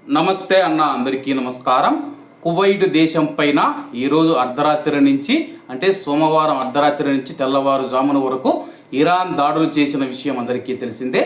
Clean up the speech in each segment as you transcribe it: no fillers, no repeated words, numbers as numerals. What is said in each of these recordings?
నమస్తే అన్న, అందరికీ నమస్కారం. కువైట్ దేశం పైన ఈరోజు అర్ధరాత్రి నుంచి అంటే సోమవారం అర్ధరాత్రి నుంచి తెల్లవారుజామున వరకు ఇరాన్ దాడులు చేసిన విషయం అందరికీ తెలిసిందే.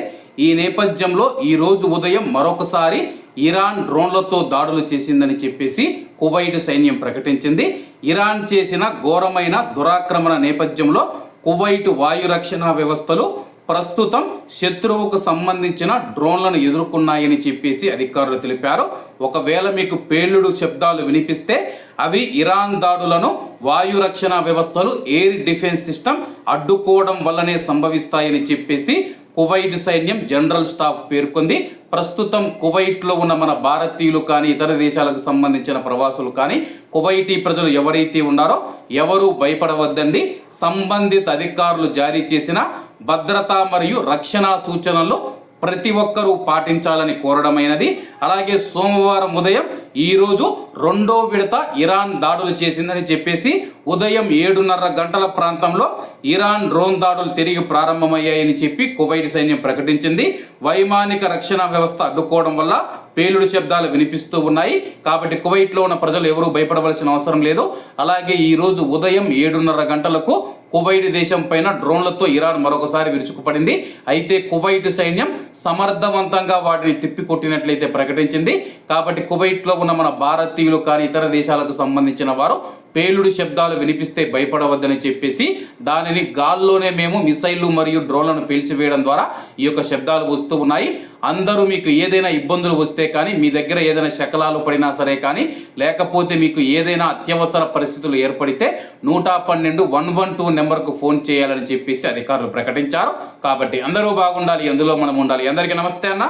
ఈ నేపథ్యంలో ఈరోజు ఉదయం మరొకసారి ఇరాన్ డ్రోన్లతో దాడులు చేసిందని చెప్పేసి కువైట్ సైన్యం ప్రకటించింది. ఇరాన్ చేసిన ఘోరమైన దురాక్రమణ నేపథ్యంలో కువైట్ వాయు రక్షణ వ్యవస్థలు ప్రస్తుతం శత్రువుకు సంబంధించిన డ్రోన్లను ఎదుర్కొన్నాయని చెప్పేసి అధికారులు తెలిపారు. ఒకవేళ మీకు పేలుడు శబ్దాలు వినిపిస్తే అవి ఇరాన్ దాడులను వాయు రక్షణ వ్యవస్థలు ఎయిర్ డిఫెన్స్ సిస్టమ్ అడ్డుకోవడం వల్లనే సంభవిస్తాయని చెప్పేసి కువైట్ సైన్యం జనరల్ స్టాఫ్ పేర్కొంది. ప్రస్తుతం కువైట్లో ఉన్న మన భారతీయులు కానీ ఇతర దేశాలకు సంబంధించిన ప్రవాసులు కానీ కువైటీ ప్రజలు ఎవరైతే ఉన్నారో ఎవరూ భయపడవద్దండి. సంబంధిత అధికారులు జారీ చేసిన భద్రతా మరియు రక్షణ సూచనలు ప్రతి ఒక్కరూ పాటించాలని కోరడమైనది. అలాగే సోమవారం ఉదయం ఈరోజు రెండో విడత ఇరాన్ దాడులు చేసిందని చెప్పేసి ఉదయం 7:30 గంటల ప్రాంతంలో ఇరాన్ డ్రోన్ దాడులు తిరిగి ప్రారంభమయ్యాయని చెప్పి కువైట్ సైన్యం ప్రకటించింది. వైమానిక రక్షణ వ్యవస్థ అడ్డుకోవడం వల్ల పేలుడు శబ్దాలు వినిపిస్తూ ఉన్నాయి. కాబట్టి కువైట్లో ఉన్న ప్రజలు ఎవరూ భయపడవలసిన అవసరం లేదు. అలాగే ఈరోజు ఉదయం 7:30 గంటలకు కువైట్ దేశం పైన డ్రోన్లతో ఇరాన్ మరొకసారి విరుచుకుపడింది. అయితే కువైట్ సైన్యం సమర్థవంతంగా వాటిని తిప్పికొట్టినట్లయితే ప్రకటించింది. కాబట్టి కువైట్లో ఉన్న మన భారతీయులు కానీ ఇతర దేశాలకు సంబంధించిన వారు పేలుడు శబ్దాలు వినిపిస్తే భయపడవద్దని చెప్పేసి దానిని గాల్లోనే మేము మిసైళ్లు మరియు డ్రోన్లను పేల్చివేయడం ద్వారా ఈ యొక్క శబ్దాలు వస్తూ ఉన్నాయి. అందరూ మీకు ఏదైనా ఇబ్బందులు వస్తే కానీ, మీ దగ్గర ఏదైనా శకలాలు పడినా సరే కానీ, లేకపోతే మీకు ఏదైనా అత్యవసర పరిస్థితులు ఏర్పడితే 112 నెంబర్కు ఫోన్ చేయాలని చెప్పేసి అధికారులు ప్రకటించారు. కాబట్టి అందరూ బాగుండాలి, అందులో మనం ఉండాలి. అందరికీ నమస్తే అన్న,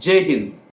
జై హింద్.